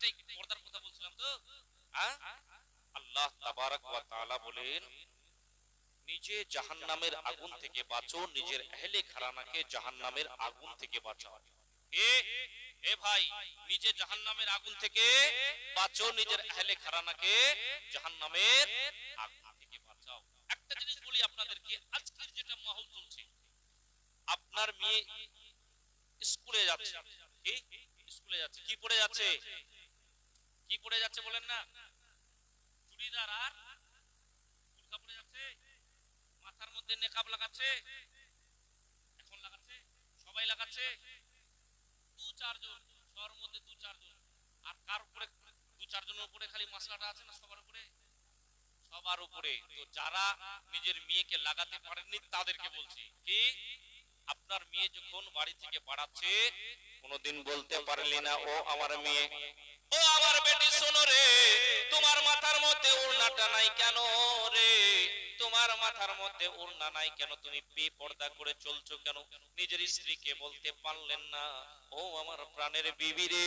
এটাই পর্দার কথা বলছিলাম তো। আল্লাহ তাবারক ওয়া তাআলা বলেন, নিজে জাহান্নামের আগুন থেকে বাঁচো, নিজের আহলে ঘরানাকে জাহান্নামের আগুন থেকে বাঁচাও। এ ভাই, নিজে জাহান্নামের আগুন থেকে বাঁচো, নিজের আহলে ঘরানাকে জাহান্নামের আগুন থেকে বাঁচাও। একটা জিনিস বলি আপনাদেরকে, আজকের যেটা মাহৌল চলছে, আপনার মেয়ে স্কুলে যাচ্ছে, কি স্কুলে যাচ্ছে, কি পড়ে যাচ্ছে, কি পড়ে যাচ্ছে বলেন না? চুড়িদার আর বুরকা পড়ে যাচ্ছে, মাথার মধ্যে নেকাব লাগাচ্ছে, এখন লাগাচ্ছে, সবাই লাগাচ্ছে, দু চারজন, সবার মধ্যে দু চারজন। আর কার উপরে দু চারজনের উপরে খালি মশলাটা আছে না? সবার উপরে, সবার উপরে। তো যারা নিজের মেয়েকে লাগাতে পারেননি তাদেরকে বলছি, কি আপনার মেয়ে যখন বাড়ি থেকে বাড়াচ্ছে, কোনদিন বলতে পারলি না ও আমার মেয়ে, ও আমার বেটি শোনো রে, তোমার মাথার মধ্যে ওড়নাটা নাই কেন রে, তোমার মাথার মধ্যে ওড়না নাই কেন, তুমি বেপরদা করে চলছো কেন? নিজের স্ত্রীকে বলতে পারলেন না, ও আমার প্রাণের বিবি রে,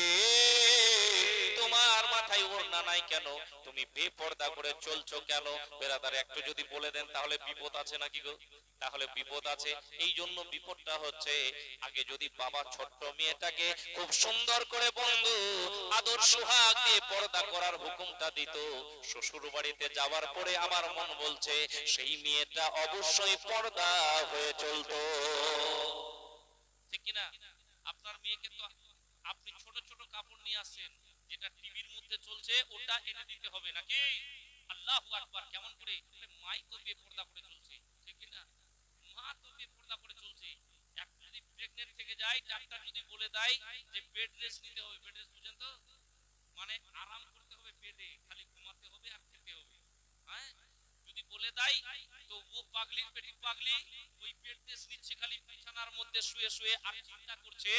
তোমার মাথায় ওড়না নাই কেন, তুমি বেপরদা করে চলছো কেন? বেরাদার একটু যদি বলে দেন তাহলে বিপদ আছে নাকি গো? তাহলে বিপদ আছে। এই জন্য বিপদটা হচ্ছে, আগে যদি বাবা ছোট্ট মেয়েটাকে খুব সুন্দর করে বন্ধু আদর সোহাগ দিয়ে পর্দা করার হুকুমটা দিত, শ্বশুর বাড়িতে যাওয়ার পরে আমার মন বলছে সেই মেয়েটা অবশ্যই পর্দা হয়ে চলতো, ঠিক কিনা? আপনার মেয়েকে তো আপনি ছোট ছোট কাপড় নিয়ে আসেন, যেটা টিভির মধ্যে চলছে ওটা এনে দিতে হবে নাকি? আল্লাহু আকবার। কেমন করে? মাই তো বেপরদা করে চলছে, ঠিক কিনা? মা তো বেপরদা করে চলছে। এক যদি প্রেগনেন্ট থেকে যায়, ডাক্তার যদি বলে দেয় যে বেড রেস্ট নিতে হবে, বেড রেস্ট বুঝেন তো, মানে আরাম করতে হবে বেডে, খালি ঘুমাতে হবে আর খেতে হবে, হ্যাঁ, যদি বলে দেয় তো ও পাগলির পেটি পাগলি, ওই বেড রেস্ট নিচ্ছে খালি বিছানার মধ্যে শুয়ে শুয়ে, আর চিন্তা করছে,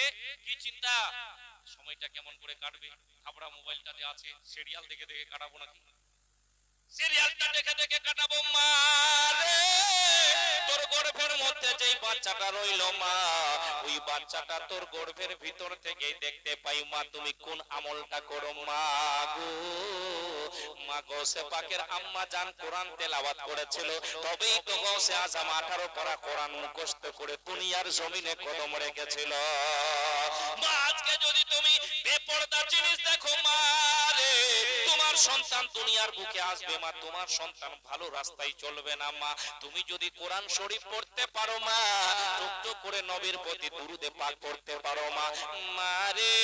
কি চিন্তা, সময়টা কেমন করে কাটবে, খাবড়া মোবাইলটা যে আছে সিরিয়াল দেখে দেখে কাটাবো নাকি, সিরিয়ালটা দেখে দেখে কাটাবো। মা রে, তোর গর্ভের মধ্যে যেই বাচ্চাটা রইল মা, ওই বাচ্চাটা তোর গর্ভের ভিতর থেকেই দেখতে পাই মা তুমি কোন আমলটা করো মা গো। মা গৌসে পাকের আম্মা জান কোরআন তেলাওয়াত করেছিল, তবেই তো গৌসে আজম 18 পারা কোরআন মুখস্থ করে দুনিয়ার জমিনে কদম রেখেছিল। মা আজকে যদি তুমি বেপরদা জিনিস দেখো মা রে, তোমার সন্তান দুনিয়ার বুকে আসবে মা, তোমার সন্তান ভালো রাস্তায় চলবে না মা। তুমি যদি কোরআন শরীফ পড়তে পারো মা, টুকটুক করে নবীর প্রতি দুরুদে পাক পড়তে পারো মা, মারে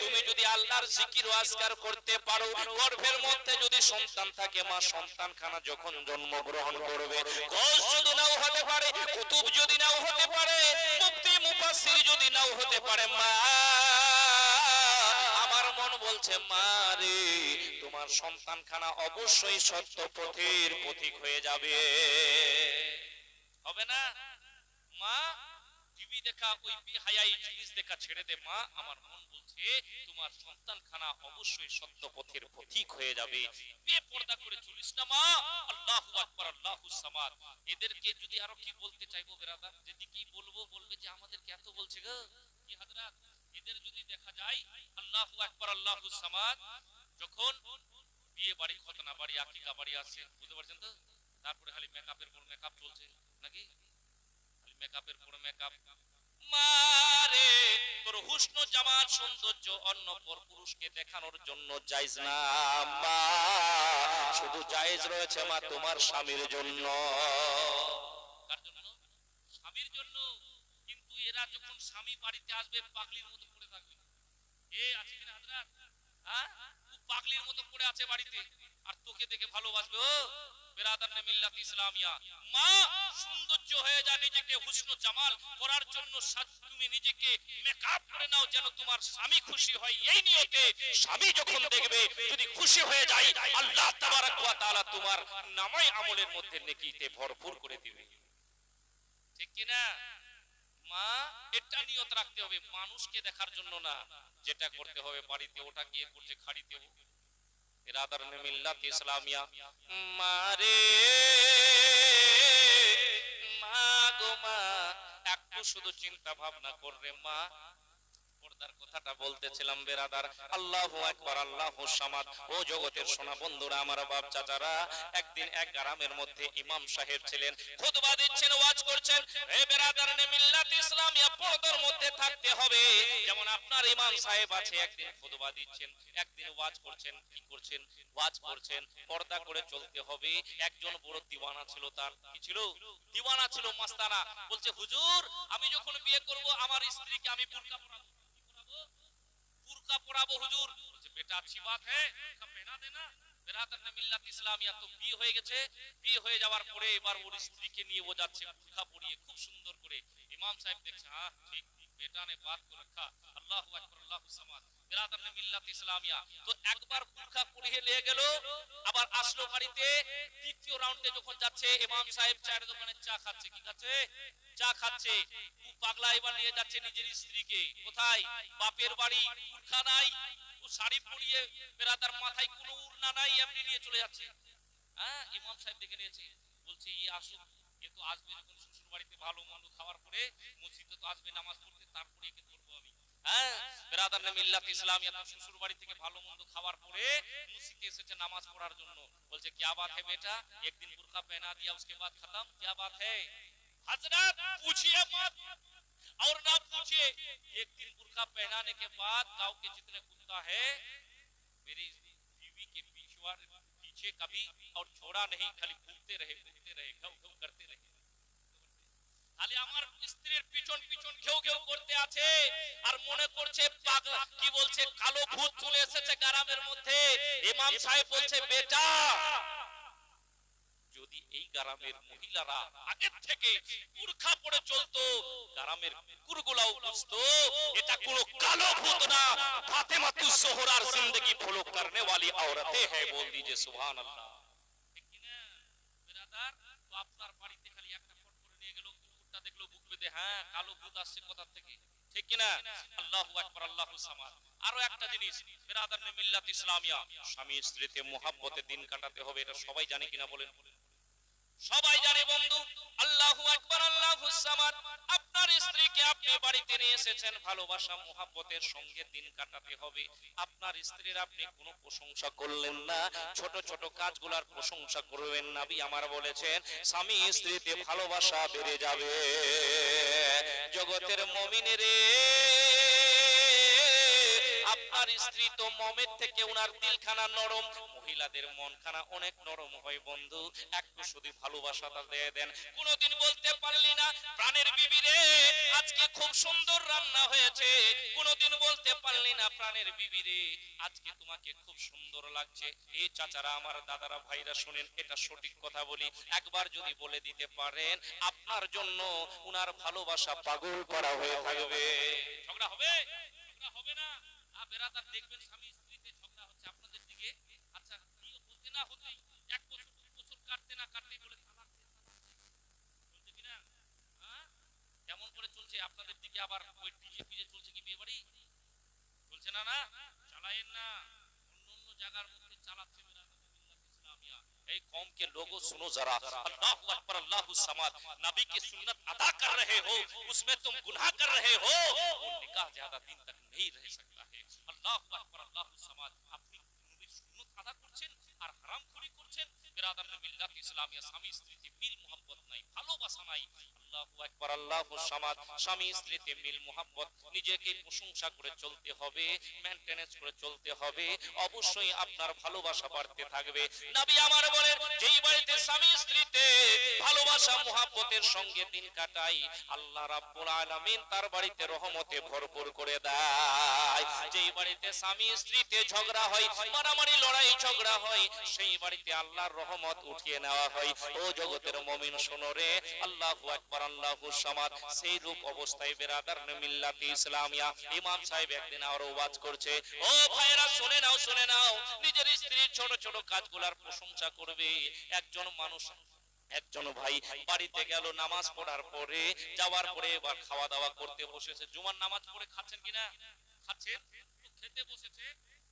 তুমি যদি আল্লাহর জিকির ও আজকার করতে পারো, গর্ভের মধ্যে যদি সন্তান থাকে মা, সন্তান খানা যখন জন্মগ্রহণ করবে, গৌস যদি নাও হতে পারে, কুতুব যদি নাও হতে পারে, মুফতি মুফাসসির যদি নাও হতে পারে মা, আমার মন বলছে মা রে, তোমার সন্তান খানা অবশ্যই সত্য পথের পথিক হয়ে যাবে, হবে না? মা টিভি দেখা, ওই বেহায়াই জিনিস দেখা ছেড়ে দে মা, আমার মন বলছে তোমার সন্তান খানা অবশ্যই সত্য পথের পথিক হয়ে যাবে, বেপরদা করে চলিস না মা। আল্লাহু আকবার, আল্লাহুস সামাদ। এদেরকে যদি আরো কি বলতে চাইবো বেরাদার, যদি কি বলবো, বলবে যে আমাদেরকে এত বলছে গো কি হাজরাত। এদের যদি দেখা যায়, আল্লাহু আকবার, আল্লাহুস সামাদ, যখন বিয়ে বাড়ি, খতনা বাড়ি, আকিকা বাড়ি আসছে, বুঝতে পারছেন তো, তারপরে খালি মেকআপের পর মেকআপ চলছে নাকি, খালি মেকআপের পর মেকআপ। মারে তোর হুসন জামাল সৌন্দর্য অন্য পর পুরুষকে দেখানোর জন্য জায়েজ না মা, শুধু জায়েজ রয়েছে মা তোমার স্বামীর জন্য। কার জন্য? স্বামীর জন্য। কিন্তু এরা যখন স্বামী বাড়িতে আসবে পাগলির মতো পড়ে থাকবে, এ আছে কিনা হাজরাত, হ্যাঁ, খুব পাগলির মতো পড়ে আছে বাড়িতে, আর তোকে দেখে ভালোবাসবে। ও বেরাদার নে মিল্লাত ইসলামিয়া, মা সৌন্দর্য হয়ে যা, নিজেকে হুসন জামাল করার জন্য তুমি নিজেকে মেকআপ করে নাও, যেন তোমার স্বামী খুশি হয়, এই নিয়তে স্বামী যখন দেখবে যদি খুশি হয়ে যায়, আল্লাহ তাবারক ওয়া তাআলা তোমার নামায় আমলের মধ্যে নেকিতে ভরপুর করে দিবে, ঠিক কি না? মা এটা নিয়ত রাখতে হবে, মানুষকে দেখার জন্য না, যেটা করতে হবে বাড়িতে ওটা গিয়ে করছে খাড়িতে। ইরাদার নে মিল্লাত ইসলামিয়া, মারে মা গো মা, একটু শুধু চিন্তা ভাবনা করবে মা, পর্দার কথাটা বলতেছিলাম বেরাদার, আল্লাহু আকবার, আল্লাহু সামাদ। ও জগতের সোনা বন্ধুরা, আমার বাপ চাচারা, একদিন এক গ্রামের মধ্যে ইমাম সাহেব ছিলেন, খুতবা দিচ্ছেন, ওয়াজ করছেন। হে বেরাদারনে মিল্লাত ইসলামিয়া, পর্দার মধ্যে থাকতে হবে। যেমন আপনার ইমাম সাহেব আছে, একদিন খুতবা দিচ্ছেন, একদিন ওয়াজ করছেন। কি করছেন? ওয়াজ করছেন। পর্দা করে চলতে হবে। একজন বড় দিওয়ানা ছিল, তার কি ছিল? দিওয়ানা ছিল, মাস্তানা। বলছে, হুজুর, আমি যখন বিয়ে করব আমার স্ত্রীকে আমি বুরকা পরাবো। কি পরাবো? বুরকা পরাবো হুজুর। বলছে, বেটা अच्छी बात है, বুরকা পহনা দেনা। বেরাদারনে মিল্লাত ইসলামিয়া। তো বিয়ে হয়ে গেছে। বিয়ে হয়ে যাওয়ার পরে এবার ওর স্ত্রীকে নিয়ে ও যাচ্ছে বুরকা পরিয়ে, খুব সুন্দর করে। ইমাম সাহেব দেখছে, হ্যাঁ ঠিক, बेटा ने बात को रखा। अल्लाहु अकबर, अल्लाहु समाद। बिरादर मिल्लत इस्लामिया। तो একবার বুরকা পরিয়ে নিয়ে গেল, আবার আসলো বাড়িতে। দ্বিতীয় রাউন্ডে যখন যাচ্ছে, ইমাম সাহেব চায়ের দোকানে চা খাচ্ছে। কি খাচ্ছে? চা খাচ্ছে। ও পাগলা এবার নিয়ে যাচ্ছে নিজের স্ত্রীকে কোথায়? বাপের বাড়ি। বুরকা নাই, ও শাড়ি পরিয়ে, বিরাদার মাথায় কোনো উড়না নাই, এমনি নিয়ে চলে যাচ্ছে। হ্যাঁ, ইমাম সাহেব দেখে নিয়েছে। বলছে, ই আসুক, এ তো আসবে যখন শ্বশুর বাড়িতে ভালো মন্দ খাওয়ার পরে, মসজিদে তো আসবে নামাজ পড়তে, তারপরে একে ধরবো আমি। হ্যাঁ, বেরাদারনে মিল্লাত ইসলামিয়া, তো শ্বশুর বাড়ি থেকে ভালো মন্দ খাওয়ার পরে মসজিদে এসেছে নামাজ পড়ার জন্য। বলছে, क्या बात है बेटा, एक दिन बुर्का पहना दिया उसके बाद खत्म, क्या बात है? हजरत पूछिए मत और ना पूछिए, एक दिन बुर्का पहनाने के बाद गांव के जितने कुत्ता है, मेरी बीवी के पीछे कभी और छोड़ा नहीं, खाली घूमते रहे, घाव घाव करते रहे। খালি আমার স্ত্রীর পিছন পিছন ঘেউ ঘেউ করতে আছে, আর মনে করছে পাগলা, কি বলছে, কালো ভূত চলে এসেছে গ্রামের মধ্যে। ইমাম সাহেব বলছে, বেটা, যদি এই গ্রামের মহিলারা আগে থেকে বুরকা পরে চলতো, গ্রামের কুকুরগুলাও বুঝতো এটা কোনো কালো ভূত না, ফাতেমা তুজ জোহরার জিন্দেগি ফলো করনে वाली औरतें हैं। बोल दीजिए सुभान अल्लाह। ঠিক কি না ব্রাদার? তো আপনার বাড়িতে খালি একটা ফট করে নিয়ে গেল, কুকুরটা দেখলো বুক বেঁধে, হ্যাঁ কালো ভূত আসছে কোথা থেকে। ঠিক কি না? আল্লাহু আকবার, আল্লাহু সামাদ। আরো একটা জিনিস, বিরাদারনে মিল্লাত ইসলামিয়া, স্বামী স্ত্রীতে মুহাব্বতে দিন কাটাতে হবে, এটা সবাই জানে কিনা বলেন? সবাই জানে বন্ধু। আল্লাহু আকবার, আল্লাহু সামাদ। আপনার স্ত্রীকে আপনি বাড়িতে নিয়ে এসেছেন, ভালোবাসা মুহাব্বতের সঙ্গে দিন কাটাতে হবে। আপনার স্ত্রীর আপনি কোনো প্রশংসা করলেন না, ছোট ছোট কাজগুলোর প্রশংসা করবেন। নবী আমার বলেছেন, স্বামী স্ত্রীতে ভালোবাসা বেড়ে যাবে। জগতের মুমিনেরে, আপনার স্ত্রী তো মুমিন থেকে উনার দিলখানা নরম, মহিলাদের মনখানা অনেক নরম হয় বন্ধু। একটু শুধু ভালোবাসাটা দিয়ে দেন। কোনদিন বলতে পারলি না, প্রাণের বিবি রে আজকে খুব সুন্দর রান্না হয়েছে। কোনদিন বলতে পারলি না, প্রাণের বিবি রে আজকে তোমাকে খুব সুন্দর লাগছে। এই চাচারা, আমার দাদারা, ভাইরা শুনেন, এটা সঠিক কথা বলি। একবার যদি বলে দিতে পারেন, আপনার জন্য উনার ভালোবাসা পাগল করা হয়ে থাকবে। ঝগড়া হবে? ঝগড়া হবে না। বেরাদার দেখবেন স্বামী স্ত্রীতে ঝগড়া হচ্ছে আপনাদের দিকে, আচ্ছা বিয়ে হতে না হতেই 1 বছর 2 বছর কাটতে না কাটতেই বলে তালাক দে, চলছে কিনা? হ্যাঁ, কেমন করে চলছে আপনাদের দিকে? আবার ওই ডিজে ফিজে চলছে কি বিয়ে বাড়ি? চলছে না? না চালায়েন না, অন্য অন্য জায়গার মধ্যে চালাচ্ছে বেরাদার মিল্লাত ইসলামিয়া। এই কौम के लोगों सुनो जरा, अल्लाहु अकबर, अल्लाहु समाद। नबी की सुन्नत अदा कर रहे हो, उसमें तुम गुनाह कर रहे हो, वो निकाह ज्यादा दिन तक नहीं रह सकता है। আল্লাহু আকবার, আল্লাহু সামাদ। আপনি নবীর সুন্নাত আদা করছেন আর হারামখোরি করছেন। বিরাদারনে মিল্লাত ইসলামিয়া, স্বামী স্ত্রীতে মিল মুহাব্বত নাই, ভালোবাসা নাই। আল্লাহু আকবার, আল্লাহু সামাদ। স্বামী স্ত্রীতে মিল মুহাব্বত, নিজেকে প্রশংসা করে চলতে হবে, মেইনটেনেন্স করে চলতে হবে। অবশ্যই আপনার ভালোবাসা বাড়তে থাকবে। নবী আমার বলেন, যেই বাড়িতে স্বামী স্ত্রীতে ভালোবাসা মুহাব্বতের সঙ্গে দিন কাটায়, আল্লাহ রাব্বুল আলামিন তার বাড়িতে রহমতে ভরপুর করে দেয়। যেই বাড়িতে স্বামী স্ত্রীতে ঝগড়া হয়, মারামারি লড়াই ঝগড়া হয়, সেই বাড়িতে আল্লাহর রহমত উঠিয়ে নেওয়া হয়। ও জগতের মুমিন শোনো রে, আল্লাহু আকবার, আল্লাহু সামাদ। সেই রূপ অবস্থায় বেরাদারনে মিল্লাত ইসলামিয়া, ইমাম সাহেব একদিন আরো ওয়াজ করছে। ও ভাইরা শুনে নাও, শুনে নাও, নিজের স্ত্রীর ছোট ছোট কাজগুলোর প্রশংসা করবে। একজন মানুষ, একজন ভাই বাড়িতে গেল, নামাজ পড়ার পরে যাওয়ার পরে এবার খাওয়া দাওয়া করতে বসেছে। জুমার নামাজ পড়ে খাচ্ছেন কিনা? খাচ্ছেন। খেতে বসেছে,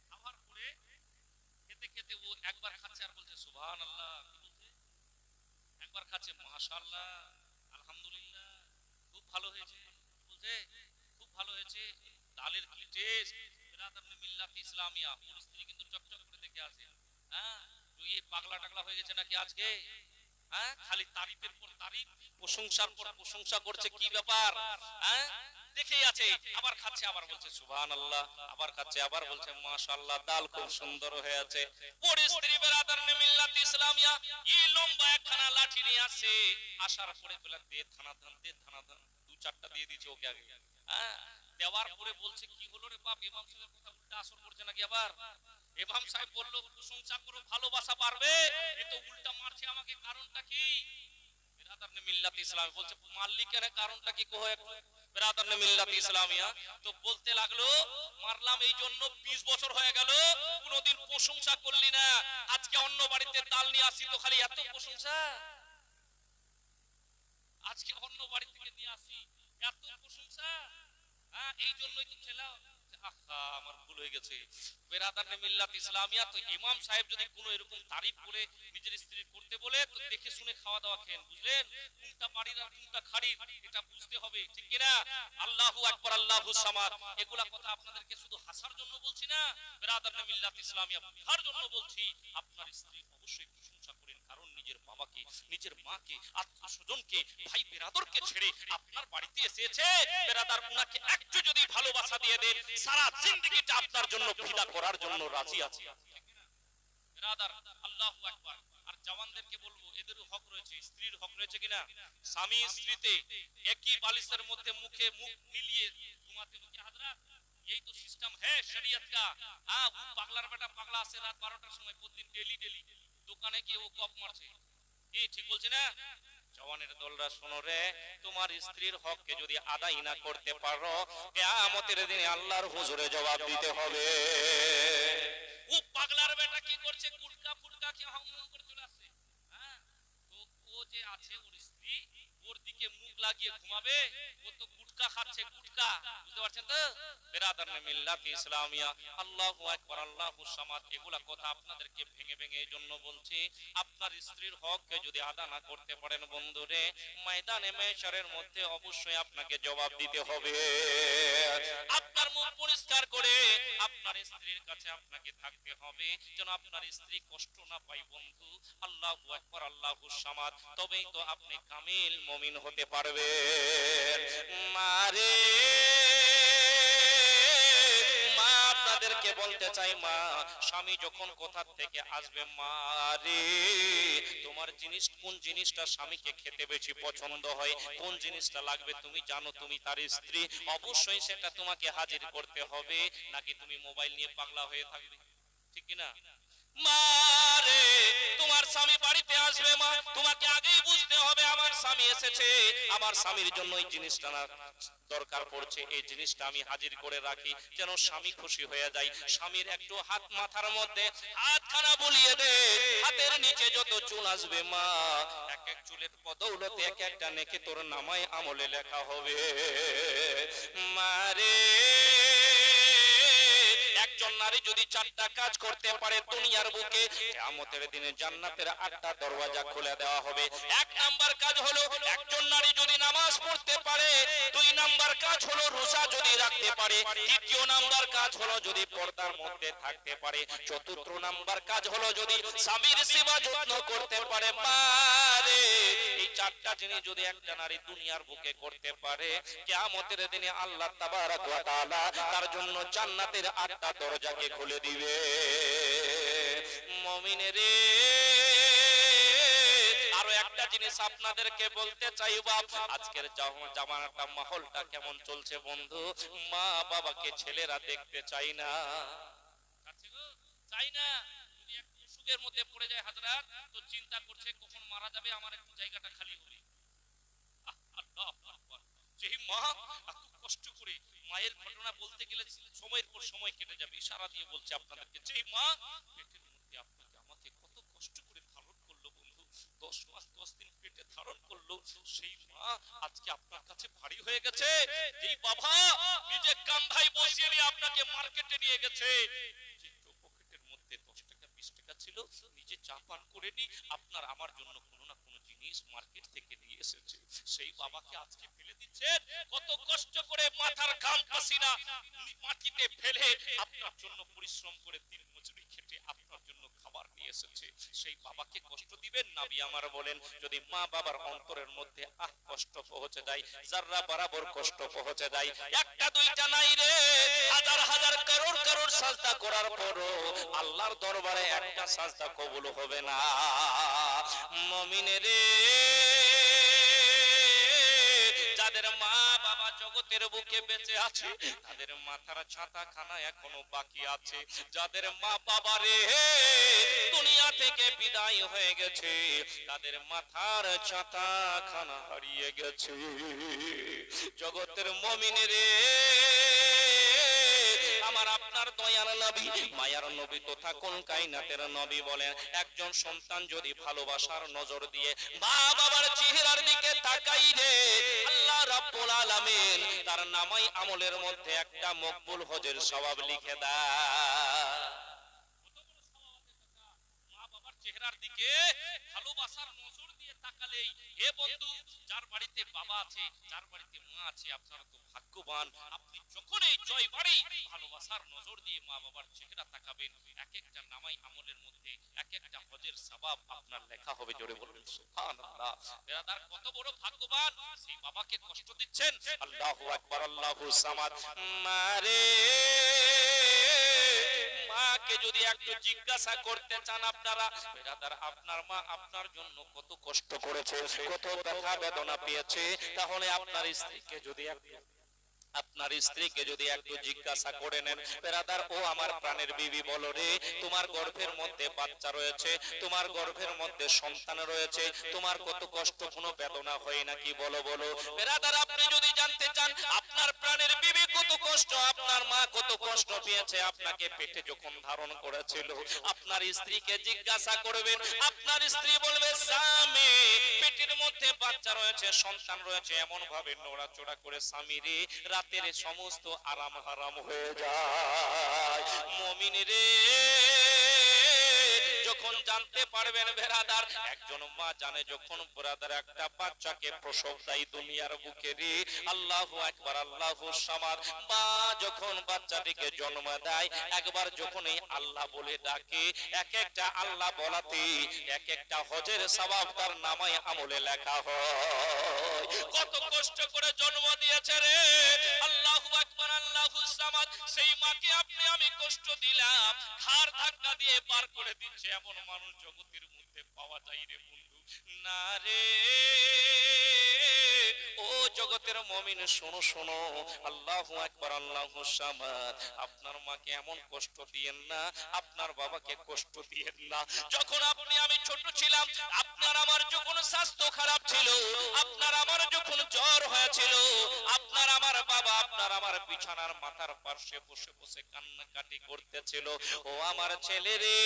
খাওয়ার পরে খেতে খেতে ও একবার খাচ্ছে আর বলছে সুবহানাল্লাহ। কি বলছে? একবার খাচ্ছে, মাশাআল্লাহ, আলহামদুলিল্লাহ, খুব ভালো হয়েছে। কি বলছে? খুব ভালো হয়েছে। ডালের কি টেস্ট বিরাদার মিল্লাত ইসলামিয়া। ওর স্ত্রী কিন্তু চকচক করে দেখে আছে। হ্যাঁ, তুই এই পাগলা টাগলা হয়ে গেছে নাকি আজকে? হ্যাঁ, খালি তারিফের পর তারিফ, প্রশংসার পর প্রশংসা করছে, কি ব্যাপার? হ্যাঁ, দেখেই আছে, আবার খাচ্ছে, আবার বলছে সুবহানাল্লাহ, আবার খাচ্ছে, আবার বলছে মাশাআল্লাহ, ডাল খুব সুন্দর হয়ে আছে। ওর স্ত্রী বিরাদার মিল্লাত ইসলামিয়া এই লম্বা একখানা লাঠি নিয়ে আসে, আসার পরে বলে দে থানা ধান, দে থানা ধান, দু চারটা দিয়ে দিয়েছে ওকে আগে। হ্যাঁ, দেওয়ার পরে বলছে কি হলো রে বাপ, ইমাম সাহেবের কথা উল্টা আসর করছে নাকি আবার? ইমাম সাহেব বলল প্রশংসা করো, ভালোবাসা পারবে, এ তো উল্টা মারছে আমাকে, কারণটা কি? বিরাদার মিল্লাত ইসলামিয়া বলছে মারলি কেন, কারণটা কি কো? বিরাদার মিল্লাত ইসলামিয়া তো বলতে লাগলো মারলাম এই জন্য 20 বছর হয়ে গেল কোনোদিন প্রশংসা করলি না, আজকে অন্য বাড়িতে ডাল নিয়ে আসি তো খালি এত প্রশংসা, আজকে অন্য বাড়ি থেকে নিয়ে আসি এত প্রশংসা। হ্যাঁ, এই জন্যই তো খেলা। আহা, আমার ভুল হয়ে গেছে। বিরাদার মিল্লাত ইসলামিয়া তো ইমাম সাহেব যদি কোনো এরকম তারিফ করে নিজের স্ত্রী করতে বলে তো দেখে শুনে খাওয়া দাওয়া খেন, বুঝলেন? কোনটা বাড়ির আর কোনটা খাড়ির এটা বুঝতে হবে, ঠিক কি না? আল্লাহু আকবার, আল্লাহু সামাদ, এগুলা কথা আপনাদেরকে শুধু হাসার জন্য বলছি না, বিরাদার মিল্লাত ইসলামিয়া বুঝার জন্য বলছি। আপনার স্ত্রী অবশ্যই প্রশংসা করেন, কারণ নিজের বাবাকে, নিজের মাকে, আত্মীয়স্বজনকে, ভাই বিরাদরকে ছেড়ে আপনার বাড়িতে এসেছে। বিরাদার উনাকে একটু যদি ভালোবাসা দিয়ে দেন, সারা জিন্দেগিটা আপনার জন্য ফিদা করার জন্য রাজি আছে। বিরাদার আল্লাহু আকবার। আর জওয়ানদেরকে বলবো এদেরও হক রয়েছে, স্ত্রীর হক রয়েছে কিনা? স্বামী স্ত্রীতে একই বালিশের মধ্যে মুখে মুখ মিলিয়ে ঘুমাতে হবে কি হাজরাত? यही तो सिस्टम है शरीयत का। हाँ, वो पागलार बेटा पागला से रात 12টার সময় প্রতিদিন ডেলি ডেলি দোকানে গিয়ে ও কপ মারছে, এই ঠিক বলছে না? জওয়ানের দলরা শোনো রে, তোমার স্ত্রীর হককে যদি আদায় না করতে পারো, কিয়ামতের দিনে আল্লাহর হুজুরে জবাব দিতে হবে। ও পাগলার বেটা কি করছে, গুটকা ফুটকা খেয়ে হাম করে চলে আসছে। হ্যাঁ, তো ও যে আছে ওর স্ত্রী, ওর দিকে মুখ লাগিয়ে ঘুমাবে, ও তো গুটকা খাচ্ছে, গুটকা, বুঝতে পারছেন তো? বিরাদার মিল্লাত ইসলামিয়া, আল্লাহু আকবার, আল্লাহু সামাদ, এগুলা কথা আপনাদেরকে ভেঙে ভেঙে এই জন্য বলছি, আপনার স্ত্রীর হককে যদি আদা না করতে পারেন বন্ধুরে, ময়দানে মাহশারের মধ্যে অবশ্যই আপনাকে জবাব দিতে হবে। আপনার মুখ পরিষ্কার করে আপনার স্ত্রীর কাছে আপনাকে থাকতে হবে, যেন আপনার স্ত্রী কষ্ট না পায় বন্ধু। আল্লাহু আকবার, আল্লাহু সামাদ, তবেই তো আপনি কামিল মুমিন হতে পারবেন। মারে মা, আপনাদেরকে বলতে চাই মা, স্বামী যখন কোথা থেকে আসবে, মা রে তোমার জিনিস কোন জিনিসটা স্বামীকে খেতে বেশি পছন্দ হয়, কোন জিনিসটা লাগবে তুমি জানো, তুমি তার স্ত্রী, অবশ্যই সেটা তোমাকে হাজির করতে হবে, নাকি তুমি মোবাইল নিয়ে পাগলা হয়ে থাকবে, ঠিক কি না? মারে তোমার স্বামী বাড়িতে আসবে মা, তোমাকে আগেই বুঝতে হবে আমার স্বামী এসেছে, আমার স্বামীর জন্য এই জিনিসটা না দরকার পড়ছে, এই জিনিসটা আমি হাজির করে রাখি, যেন স্বামী খুশি হয়ে যায়। স্বামীর একটু হাত মাথার মধ্যে হাতখানা বুলিয়ে দে, হাতের নিচে যত চুল আসবে মা, এক এক চুলের বদৌলতে এক একটা নেকি তোর নামায় আমলে লেখা হবে। মারে একজন নারী যদি 4টা কাজ করতে পারে দুনিয়ার বুকে, কিয়ামতের দিনে জান্নাতের 8টা দরওয়াজা খুলে দেওয়া হবে। 1 নাম্বার কাজ হলো একজন নারী যদি নামাজ পড়তে পারে, 2 নাম্বার কাজ হলো রোজা যদি রাখতে পারে, 3 নাম্বার কাজ হলো যদি পর্দার মধ্যে থাকতে পারে, 4 নাম্বার কাজ হলো যদি স্বামীর সেবা যত্ন করতে পারে। মারে এই 4টা জিনিস যদি একটা নারী দুনিয়ার বুকে করতে পারে, কিয়ামতের দিনে আল্লাহ তাবারক ওয়া তাআলা তার জন্য জান্নাতের 8টা দরজাকে খুলে দিবে। মুমিনের রে, আরো একটা জিনিস আপনাদেরকে বলতে চাই বাপ, আজকের জামানাটা মাহলটা কেমন চলছে বন্ধু, মা বাবাকে ছেলেরা দেখতে চাই না, চাই না। যদি একটু অসুখের মধ্যে পড়ে যায় হাজরাত, তো চিন্তা করছে কখন মারা যাবে, আমার একটু জায়গাটা খালি হবে। আল্লাহু আকবার। যেই মা এত কষ্ট করে, মায়ের ঘটনা বলতে গেলে সময়ের পর সময় কেটে যাবে, ইশারা দিয়ে বলছে আপনাদেরকে, যেই মা পেটের মধ্যে আপনাকে আমাকে কত কষ্ট করে ধারণ করলো বন্ধু, 10 মাস 10 দিন পেটে ধারণ করলো, সেই মা আজকে আপনার কাছে ভারী হয়ে গেছে। যেই বাবা নিজে কান্ধায় বসিয়ে নিয়ে আপনাকে মার্কেটে নিয়ে গেছে, যে পকেটের মধ্যে 10 টাকা 20 টাকা ছিল, নিজে চা পান করে নি, আপনার আমার জন্য কোনো না কোনো জিনিস নিজ মার্কেট থেকে নিয়ে এসেছে, সেই বাবাকে আজকে ফেলে দিচ্ছেন। কত কষ্ট করে মাথার ঘাম পাসিনা মাটিতে ফেলে আপনার জন্য পরিশ্রম করে দিন মজুরি খেটে আপনার জন্য খাবার নিয়ে এসেছে, সেই বাবাকে কষ্ট দিবেন? নবী আমার বলেন, যদি মা বাবার অন্তরের মধ্যে কষ্ট পৌঁছে যায়, যারা বরাবর কষ্ট পৌঁছে যায়, একটা দুইটা নাই রে, হাজার হাজার করোড় করোড় সাজদা করার পরও আল্লাহর দরবারে একটা সাজদা কবুল হবে না। মুমিনের রে, যাদের মা বাবা জগতের বুকে বেঁচে আছে, তাদের মাথার ছাতা খানা এখনো বাকি আছে। যাদের মা বাবা রে দুনিয়া থেকে বিদায় হয়ে গেছে, তাদের মাথার ছাতা খানা হারিয়ে গেছে। জগতের মুমিনের রে, আমার আপনার দয়ার নবী, মায়ার নবী তথা কোন কায়নাতের নবী বলেন, একজন সন্তান যদি ভালোবাসার নজর দিয়ে মা বাবার চেহারার দিকে তাকাইলে আল্লাহ রাব্বুল আলামিন তার নামাই আমলের মধ্যে একটা মকবুল হজের সওয়াব লিখে দেয়। মা বাবার চেহারার দিকে ভালোবাসার নজর দিয়ে তাকালেই, হে বন্ধু, যার বাড়িতে বাবা আছে, যার বাড়িতে মা আছে, আপনারা তো ভাগ্যবান। আপনি যখন এই জয় বাড়ি ভালোবাসার নজর দিয়ে মা বাবার চেহারা তাকাবেন, এক একটা নামাই আমলের মধ্যে এক একটা হজের সওয়াব আপনার লেখা হবে। জোরে বলুন সুবহানাল্লাহ। বেরাদার, কত বড় ভাগ্যবান, সেই বাবাকে কষ্ট দিচ্ছেন। আল্লাহু আকবার, আল্লাহু সামাদ। মারে মাকে যদি একটু জিজ্ঞাসা করতে চান আপনারা, বেরাদার, আপনার মা আপনার জন্য কত কষ্ট করেছে, কত ব্যথা বেদনা পেয়েছে, তাহলে আপনার স্ত্রীকে যদি একটু জিজ্ঞাসা করে নেন, বেরাদার, ও আমার প্রাণের বিবি, বলো রে, তোমার গর্ভের মধ্যে বাচ্চা রয়েছে, তোমার গর্ভের মধ্যে সন্তান রয়েছে, তোমার কত কষ্ট, কোনো বেদনা হয় নাকি? বলো বলো। বেরাদার, আপনি যদি জানতে চান আপনার প্রাণের বিবি কত কষ্ট, আপনার মা কত কষ্ট পেয়েছে আপনাকে পেটে যখন ধারণ করেছিল, আপনার স্ত্রীকে জিজ্ঞাসা করবেন, আপনার স্ত্রী বলবে, স্বামী, পেটের মধ্যে বাচ্চা রয়েছে, সন্তান রয়েছে, এমন ভাবে নড়াচড়া করে স্বামী রে রাতের সমস্ত আরাম হারাম হয়ে যায়। মুমিন রে, যখন জানতে পারবেন বেরাদার, একজন মা জানে যখন বেরাদার একটা বাচ্চাকে প্রসব দেয় দুনিয়ার বুকে রে, আল্লাহু আকবার, আল্লাহু সামাদ, মা যখন বাচ্চাটিকে জন্ম দেয়, একবার যখন এই আল্লাহ বলে ডাকে, এক একটা আল্লাহ বলাতে এক একটা হজের সওয়াব তার নামায় আমলে লেখা হয়। কত কষ্ট করে জন্ম দিয়েছে রে, আল্লাহু আকবার, আল্লাহু সামাদ, সেই মাকে আপনি আমি কষ্ট দিলাম, ঘাড় ধাক্কা দিয়ে পার করে দিচ্ছে, এমন মানুষ জগতের মধ্যে পাওয়া যায় রে বন্ধু? না রে, ও জগতের মুমিন, শোনো শোনো, আল্লাহু আকবার, আল্লাহু সামাদ, আপনার মাকে এমন কষ্ট দিয়েন না, আপনার বাবাকে কষ্ট দিয়েন না। যখন আপনি আমি ছোট ছিলাম, আপনার আমার যখন স্বাস্থ্য খারাপ ছিল, আপনার আমার যখন জ্বর হয়েছিল, আপনার আমার বাবা আপনার আমার বিছানার মাথার পাশে বসে বসে কান্নাকাটি করতেছিল, ও আমার ছেলে রে,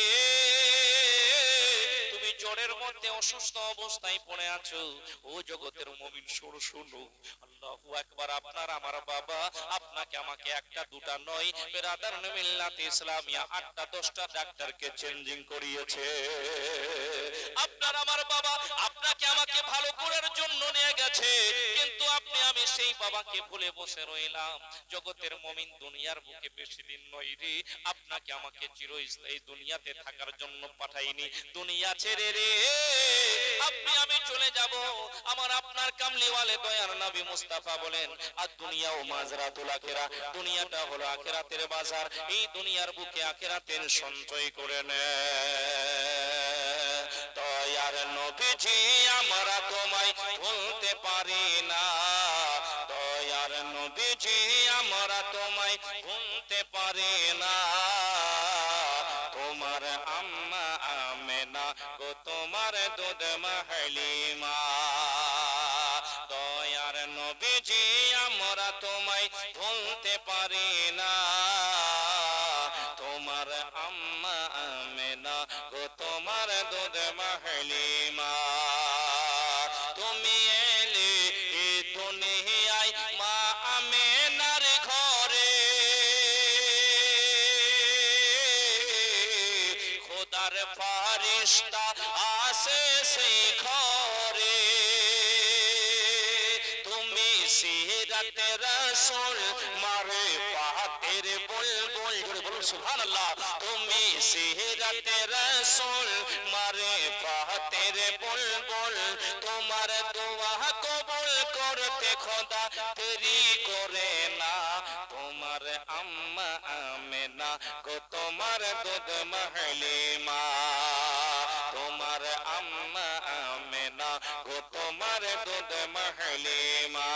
তুমি জ্বরের মধ্যে অসুস্থ অবস্থায় পড়ে আছো। ও জগতের মুমিন, শোনো শোনো, আল্লাহু আকবার, আপনার আমার বাবা আপনাকে আমাকে একটা দুটা নয়, বেরাদার মিল্লাত ইসলামিয়া 8টা 10টা ডাক্তারকে চেঞ্জিং করিয়েছে। আপনার আমার বাবা আপনাকে আমাকে ভালো করার জন্য নিয়ে গেছে, কিন্তু আপনি আমি সেই বাবাকে ভুলে বসে রইলাম। জগতের মুমিন, দুনিয়ার বুকে বেশি দিন নয় রে, আপনাকে আমাকে চিরস্থায়ী দুনিয়াতে থাকার জন্য পাঠাইনি। দুনিয়া ছেড়ে রে আপনি আমি চলে যাব। আমার আপনার কামলিওয়ালে দয়ার নবী মুস্তাফা বলেন, আর দুনিয়া ও মাজরাতুল আখিরা, দুনিয়াটা হলো আখিরাতের বাজার, এই দুনিয়ার বুকে আখিরাতের সঞ্চয় করে নে। দয়ার নবীজি, আমরা তোমায় ভুলতে পারি না, দয়ার নবীজি, আমরা তোমায় ভুলতে পারি না, তোমার আম্মা আমেনা গো, তোমার দুধ মা হালিমা, দয়ার নবীজি, আমরা তোমায় ভুলতে পারি না, তোমার আম্মা আমেনা গো, তোমার দুধ মা হালিমা। তুমি এলে এই দুনিয়ায় মা আমেনার ঘরে, খোদার ফারিস্তা আসে সেই ঘরে তুমি সিরাতে রাসূল মারিফাতের বুলবুল জোরে বলুন সুবহানাল্লাহ তুমি সিরাতে রাসূল মারিফাতের বুলবুল তোমার দোয়া কবুল করতে খোদা দেরি করে না তোমার আম্মা আমেনা গো তোমার দুধ মাহলিমা তোমার আম্মা আমেনা গো তোমার দুধ মাহলিমা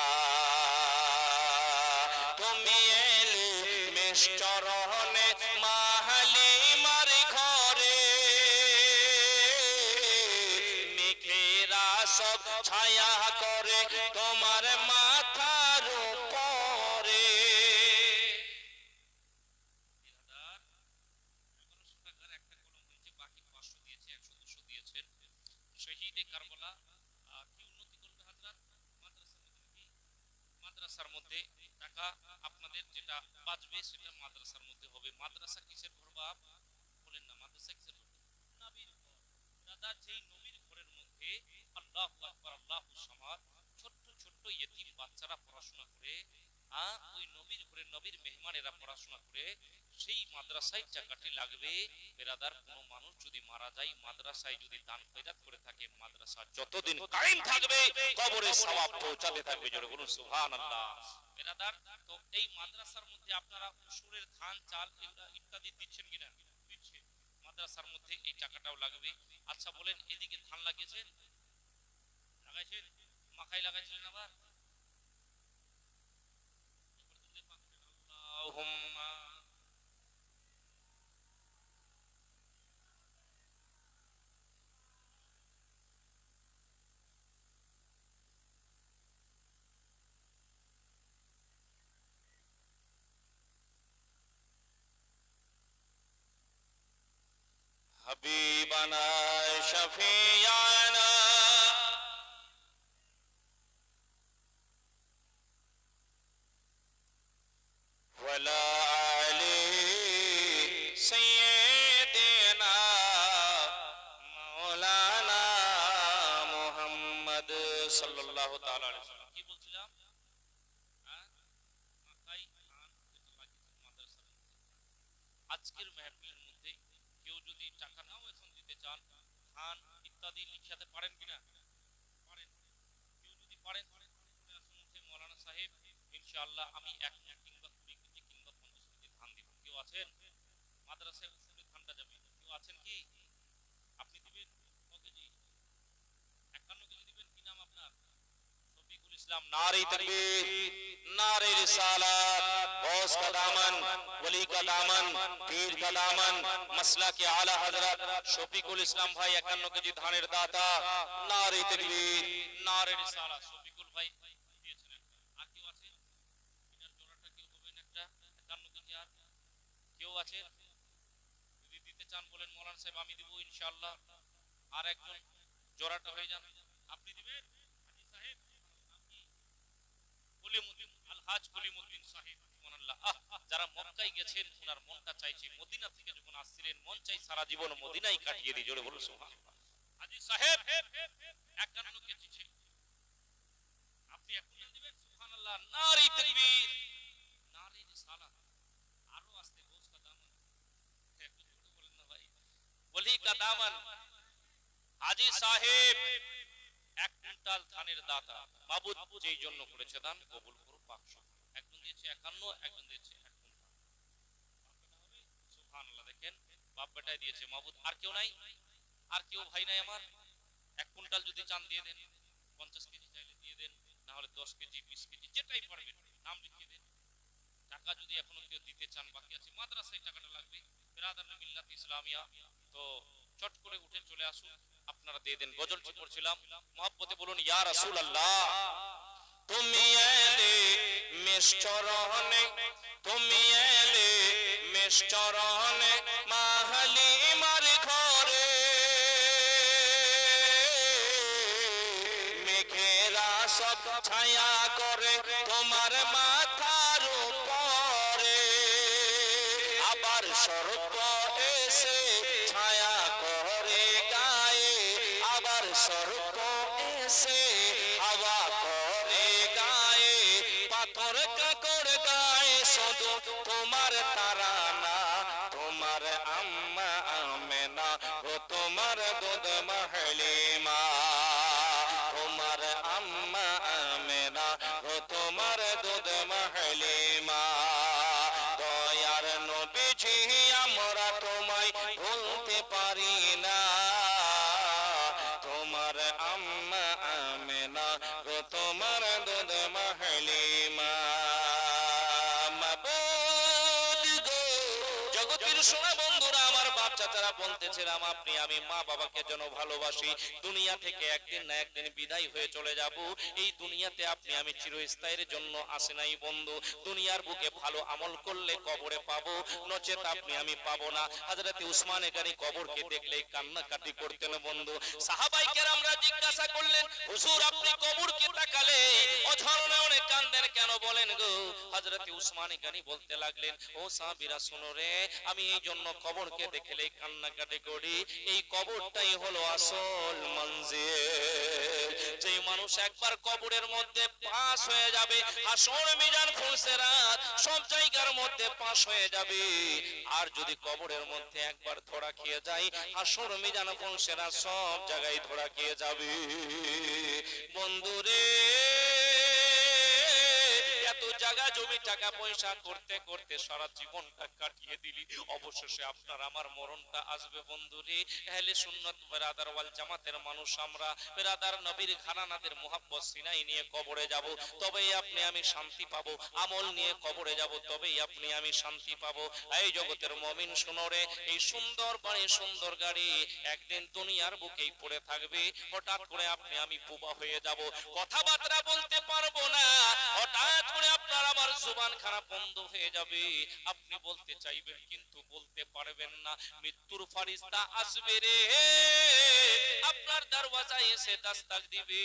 তুমি এলে মিষ্টরহনে মাহলিমার ঘরে মেঘেরা সব ছায়া করে তোমার মাথার উপরে শহীদে কারবালা কি উন্নতি করবে হাজরাত মাদ্রাসার মধ্যে টাকা আপনাদের যেটা বাঁচবে সেটা মাদ্রাসার মধ্যে হবে মাদ্রাসা কিসের ঘর বাপ বলেন না মাদ্রাসা কিসের ঘর নবীর ঘর দাদা যেই নবীর ঘরের মধ্যে আল্লাহু আকবার আল্লাহু সামাদ ছোট ছোট ইতিম বাচ্চারা পড়াশোনা করে ওই নবীর ঘরে নবীর মেহমানেরা পড়াশোনা করে সেই মাদ্রাসায় টাকাটি লাগবে বেরাদার কোনো মানুষ যদি মারা যায় মাদ্রাসায় যদি দান খয়রাত করে থাকে মাদ্রাসা যতদিন কায়েম থাকবে কবরে সওয়াব পৌঁছাতে থাকবে জোরে বলুন সুবহানাল্লাহ বেরাদার তো এই মাদ্রাসার মধ্যে আপনারা উসুরের ধান চাল এগুলা ইত্যাদি দিচ্ছেন কিনা দিচ্ছেন মাদ্রাসার মধ্যে এই টাকাটাও লাগবে আচ্ছা বলেন এদিকে ধান লাগিয়েছেন লাগাইছেন মাখাই লাগাইছিলেন আবার আল্লাহুম্মা হাবিবানা শাফিয়ানা ওয়ালা আলি সাইয়্যিদিনা মাওলানা মুহাম্মদ সাল্লাল্লাহু তাআলা আলাইহি ওয়াসাল্লাম কি বলছিলাম মাকাই খান যেটা লাগিয়েছেন মাদ্রাসার মধ্যে আজকের মাহফিলের মধ্যে কেউ যদি টাকা নাও এখন দিতে চান খান ইত্যাদি লিখাতে পারেন কিনা পারেন কেউ যদি পারেন চলে আসুন উঠে মাওলানা সাহেব ইনশাআল্লাহ আমি 1 কিংবা 20 কেজি কিংবা 50 কেজি ধান দিব কেউ আছেন মাদ্রাসায় উসুলে ধানটা যাবে কেউ আছেন কি আপনি দিবেন কত কেজি 51 কেজি দিবেন কি নাম আপনার শফিকুল ইসলাম নারে তাকবীর नारे रिसालत गौस का दामन वली का दामन पीर का दामन मसला के आला हजरत शफीकुल इस्लाम भाई 51 केजी धानेर दाता नारे तकबीर नारे रिसालत शफीकुल भाई দিয়েছেন আর কেউ আছে বিনার জোড়াটা কেউ হবেন একটা 51 কেজি আর কেউ আছে যদি দিতে চান বলেন মাওলানা সাহেব আমি দেব ইনশাআল্লাহ আর একজন জোড়াটা হয়ে যান আপনি দিবেন হাজী সাহেব আপনি কলিমুদ্দিন আলহাজ কলিমুদ্দিন সাহেব সুবহানাল্লাহ যারা মক্কায় গেছেন ওনার মনটা চাইছে মদিনা থেকে যখন আসছিলেন মন চাই সারা জীবন মদিনায় কাটিয়ে দি জোরে বলুন সুবহানাল্লাহ হাজী সাহেব 51 কেজি ছিল আপনি এখন দিবেন সুবহানাল্লাহ নারে তাকবীর নারে রিসালাত আরো আস্তে গোস কা দামন একটু জোরে বলেন না ভাই ওলি কা দামন হাজী সাহেব 1 কুইন্টাল ধানের দাতা মাবুদ যেই জন্য করেছে দান কবুল করো পাক একজন দিয়েছে 51 একজন দিয়েছে 1 কুইন্টাল হবে সুবহানাল্লাহ দেখেন বাপ বেটাই দিয়েছে মাবুদ আর কেউ নাই আর কেউ ভাই নাই আমার 1 কুইন্টাল যদি চান দিয়ে দেন 50 কেজি চাইলে দিয়ে দেন না হলে 10 কেজি 20 কেজি যেটাই পারবেন নাম লিখিয়ে দেন টাকা যদি এখনো কেউ দিতে চান বাকি আছে মাদ্রাসায় টাকাটা লাগবে বিরাদার মিল্লাত ইসলামিয়া তো চট করে উঠে চলে আসুন আপনারা দিয়ে দেন গজলটি পড়ছিলাম মহব্বতে বলুন ইয়া রাসূলুল্লাহ তুমি এলে মিষ্টরহনে তুমি এলে মিষ্টরহনে মাহলিমার ঘরে মেঘেরা সব ছায়া করে তোমার মাথার উপরে আবার সর্প এসে ছায়া করে গায়ে তোমার আম্মা আমেনা ও তোমার দুধ মাহলিমা, তোমার আম্মা আমেনা ও তোমার দুধ মাহলিমা। দয়ার নবীজি আমরা তোমায় ভুলতে পারি না, তোমার আম্মা আমেনা ও তোমার দুধ মাহলিমা। জগতের সোনা বন্ধুরা, আমার বাপ চাচারা বলতেছিলাম আপনি আমি মা বাবাকে যেন ভালোবাসি, দুনিয়া থেকে একদিন না একদিন বিদায় হয়ে চলে যাব। এই দুনিয়াতে আপনি আমি চিরস্থায়ীর জন্য আসে নাই বন্ধু, দুনিয়ার বুকে ভালো আমল করলে কবরে পাবো, নচেত আপনি আমি পাবো না। হযরত উসমান গনি কবরকে দেখলেই কান্নাকাটি করতেন বন্ধু। সাহাবায়ে কেরামরা জিজ্ঞাসা করলেন, হুজুর আপনি কবরকে তাকালে অঝরনে অনেক কান্দেন কেন, বলেন গো? হযরত উসমান গনি বলতে লাগলেন, ও সাহাবীরা শুনো রে, আমি এই জন্য কবরকে দেখলেই কান্নাকাটি করি, এই কবরটাই হলো আসল মঞ্জিল। যে মানুষ একবার কবরের মধ্যে পাস হয়ে যাবে, হাসর মিজান ফুলসিরাত সব জায়গার মধ্যে পাস হয়ে যাবে। আর যদি কবরের মধ্যে একবার ধরা খেয়ে যায়, হাসর মিজান ফুলসিরাত সব জায়গায় ধরা খেয়ে যাবে। বন্ধুরে, এত জায়গা জমি টাকা পয়সা করতে করতে সারা জীবনটা কাটিয়ে দিলি, অবশেষে আপনার আমার মরণটা আসবে বন্ধুরে। আহলে সুন্নাত বিরাদার ওয়াল জামাতের মানুষ আমরা, বিরাদার নবীর ঘরানাদের মুহাব্বত সিনাই নিয়ে কবরে যাব, তবেই আপনি আমি শান্তি পাবো। আমল নিয়ে কবরে যাব, তবেই আপনি আমি শান্তি পাবো। এই জগতের মুমিন শুনো রে, এই সুন্দর বাড়ি সুন্দর গাড়ি একদিন দুনিয়ার বুকেই পড়ে থাকবে। হঠাৎ করে আপনি আমি বুবা হয়ে যাব, কথাবার্তা বলতে পারবো না, হঠাৎ করে আপনার আমার জুবান খারাপ বন্ধ হয়ে যাবে। আপনি বলতে চাইবেন কিন্তু বলতে পারবেন না। মৃত্যুর ফেরেশতা আসবে রে, আপনার দরওয়াজায় এসে দাস্তাক দিবে,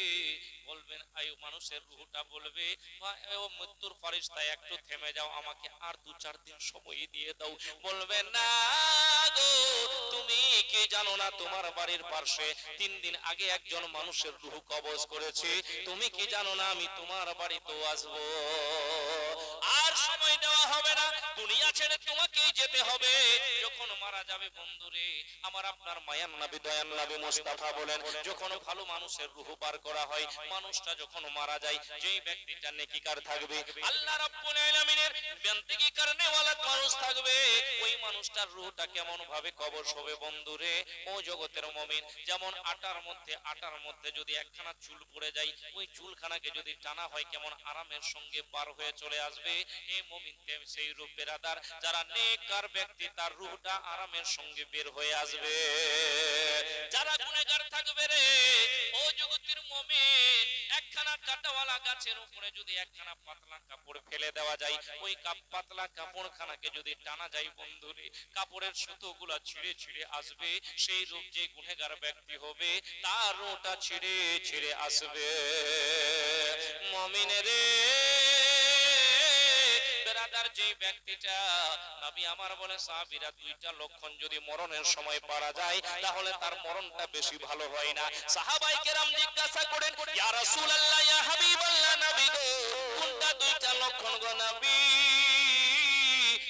বলবেন আয়ু মানুষের রূহটা বলবে, ও মৃত্যুর ফেরেশতা একটু থেমে যাও, আমাকে আর 2-4 দিন সময় দিয়ে দাও। বলবেন না গো, তুমি কি জানো না তোমার বাড়ির পাশে 3 দিন আগে একজন মানুষের রূহ কবজ করেছে, তুমি কি জানো না আমি তোমার বাড়িতেও আসবো। আর সময় দেওয়া হবে না, দুনিয়া ছেড়ে তোমাকেই যেতে হবে। যখন মারা যাবে বন্ধুরে, আমার আপনার মায়ার নবী দয়ার নবী মুস্তাফা বলেন, যখন ভালো মানুষের রূহ বার করা হয়, মানুষটা যখন মারা যায়, যেই ব্যক্তিটা নেকিকার থাকবে, আল্লাহ রাব্বুল আলামিনের বন্দেগী করনে ওয়ালা মানুষ থাকবে, ওই মানুষটার রূহটা কেমন ভাবে কবজ হবে বন্ধুরে। ও জগতের মুমিন, যেমন আটার মধ্যে যদি একখানা চুল পড়ে যায়, ওই চুলখানাকে যদি টানা হয় কেমন আরামের সঙ্গে বার হয়ে চলে আসবে। এই মুমিন সেই রূহ বেরাদার যারা নেককার ব্যক্তি, তার রূহটা আরামের সঙ্গে বের হয়ে আসবে। যারা গুনাহগার থাকবে রে, ও জগতের মুমিন, একখানা কাটাওয়ালা গাছের উপরে যদি একখানা পাতলা কাপড় ফেলে দেওয়া যায়, ওই পাতলা কাপড়খানাকে যদি টানা যায় বন্ধুরে, কাপড়ের সুতোগুলা ছিঁড়ে ছিঁড়ে আসবে। সেই রূপ যে গুনাহগার ব্যক্তি হবে, তার রূহটা ছিঁড়ে ছিঁড়ে আসবে। মুমিন রে বেরাদার, যে ব্যক্তিটা নবী আমার বলে সাহাবীরা 2টা লক্ষণ যদি মরণের সময় পারা যায়, তাহলে তার মরণটা বেশি ভালো হয় না। সাহাবায়ে কেরাম জিজ্ঞাসা করেন, ইয়া রাসূলুল্লাহ, ইয়া হাবিবাল্লাহ, নবী গো কোনটা 2টা লক্ষণ গো নবী?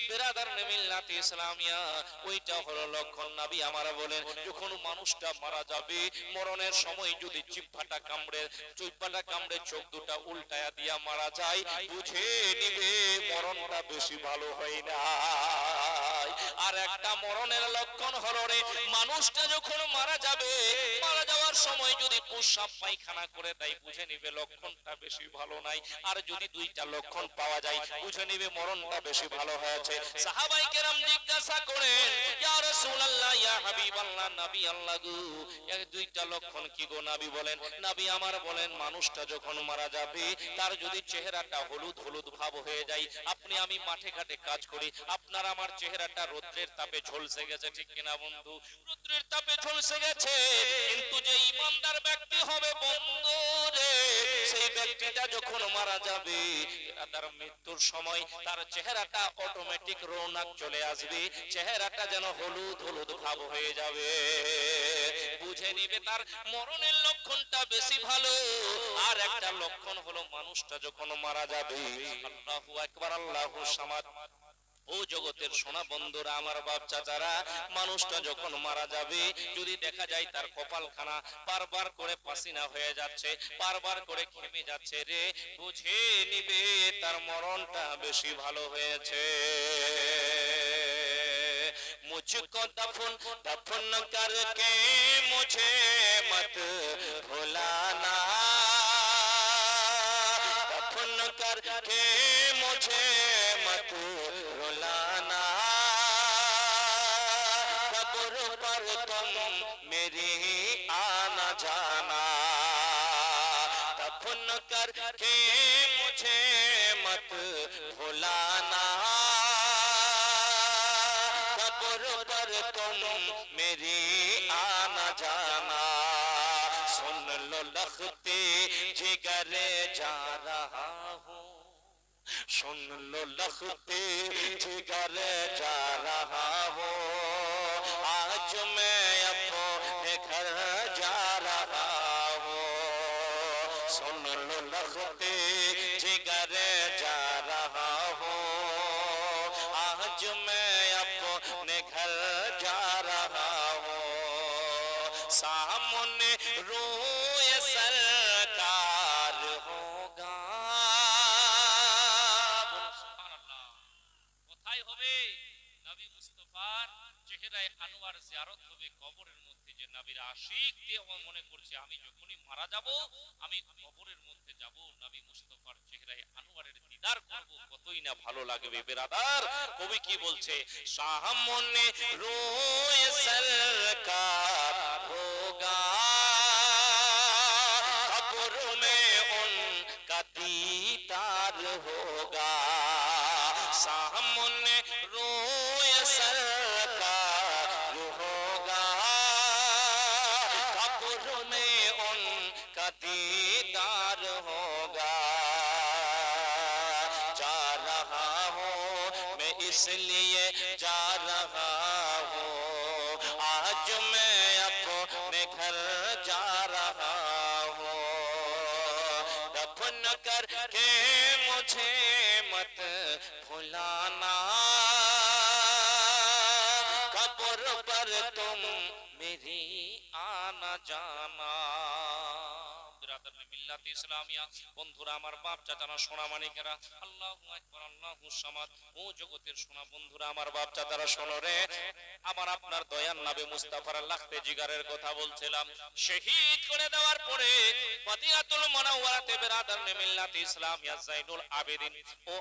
বেরাদার মিল্লাত ইসলামিয়া, ওইটা হলো লক্ষণ। নবী আমার বলেন, যখন মানুষটা মারা যাবে, মরণের সময় যদি জিহ্বাটা কামড়ে চোখ দুটা উল্টায়া দিয়া মারা যায়, বুঝে নিবে মরণটা বেশি ভালো হয় না। আর একটা মরণের লক্ষণ হলো রে, মানুষটা যখন মারা যাবে, মারা যাওয়ার সময় যদি প্রস্রাব পায়খানা করে দেয়, বুঝে নিবে লক্ষণটা বেশি ভালো নাই। আর যদি 2টা লক্ষণ পাওয়া যায়, বুঝে নিবে মরণটা বেশি ভালো হয়েছে। সাহাবায়ে কেরাম জিজ্ঞাসা করেন, ইয়া রাসূলুল্লাহ, ইয়া হাবিবাল্লাহ, নবী আল্লাহ গো, এই 2টা লক্ষণ কি গো? নবী বলেন, নবী আমার বলেন, মানুষটা যখন মারা যাবে, তার যদি চেহারাটা হলুদ হলুদ ভাব হয়ে যায়, আপনি আমি মাঠে ঘাটে কাজ করি, আপনার আমার চেহারাটা রৌদ্রের তাপে ঝলসে গেছে, ঠিক কিনা বন্ধু? রৌদ্রের তাপে ঝলসে গেছে, কিন্তু যে ইমানদার ব্যক্তি হবে বন্ধু রে, সেই ব্যক্তিটা যখন মারা যাবে, তার মৃত্যুর সময় তার চেহারাটা অটোমেটিক রৌনক চলে আসবে, চেহারাটা যেন হলুদ হলুদ ভাব হয়ে যাবে। বুঝে নিবে তার মরণের লক্ষণটা বেশি ভালো। আর একটা লক্ষণ হলো, মানুষটা যখন মারা যাবে, আল্লাহু আকবার, আল্লাহু সামাদ, ও জগতের সোনা বন্ধুরা, আমার বাপ চাচারা, মানুষটা যখন মারা যাবে, যদি দেখা যায় তার কপালখানা বারবার করে পাসিনা হয়ে যাচ্ছে, বারবার করে ঘেমে যাচ্ছে, রে বুঝে নিবে তার মরণটা বেশি ভালো হয়েছে। मुझको दफन दफन करके मुझे मत भुलाना, दफन करके मुझे मत रुलाना, कब्र पर तुम मेरी आना जाना, दफन करके मुझे मत भुलाना, तुम मेरी आना जाना, सुन लो लखते जिगरे जा रहा हूँ, सुन लो लखते जिगरे जा रहा हूँ, आज मैं अपने घर जा रहा हूँ, सुन लो लखते जिगरे जा रहा हूँ, आज मैं अपने घर जा रहा हूँ, सामने रोए सरकार होगा। কোথায় হবে? নবী মুস্তাফার চেহারায় আনোয়ার জিয়ারত হবে কবরের মধ্যে। যে নবীর আশিক দিয়ে মনে করছে আমি যখনই মারা যাব, আমি কবরের মধ্যে যাব, নবী মুস্তাফার চেহারায় আনোয়ারের দিদার করব, কতই না ভালো লাগবে বেরাদার। কবি কি বলছে? সামনে রোয়ে সরকার হোগা, কবর মে উনকা दीदार होगा, सामने रोए सरकार होगा, कब्र में उनका दीदार होगा, जा रहा हूँ मैं इसलिए जा रहा हूँ, आज मैं अपने घर जा रहा हूँ, दफन करके मुझे मत भुलाना, कब्र पर तुम मेरी आना जाना। মিল্লাত ইসলামিয়া বন্ধুরা, আমার বাপ চাচারা, সোনা মানিকেরা, আল্লাহু আকবার, আল্লাহু সামাদ। ও জগতের সোনা বন্ধুরা, আমার বাপ চাচারা, শোনো রে, আমার আপনার দয়ার নবী মুস্তাফার লাখতে জিগারের কথা বলছিলাম। শহীদ করে দেওয়ার পরে মদিনাতুল মুনাওয়ারাতে বেরাদার মিল্লাত ইসলামিয়া জাইনুল আবেদিন ও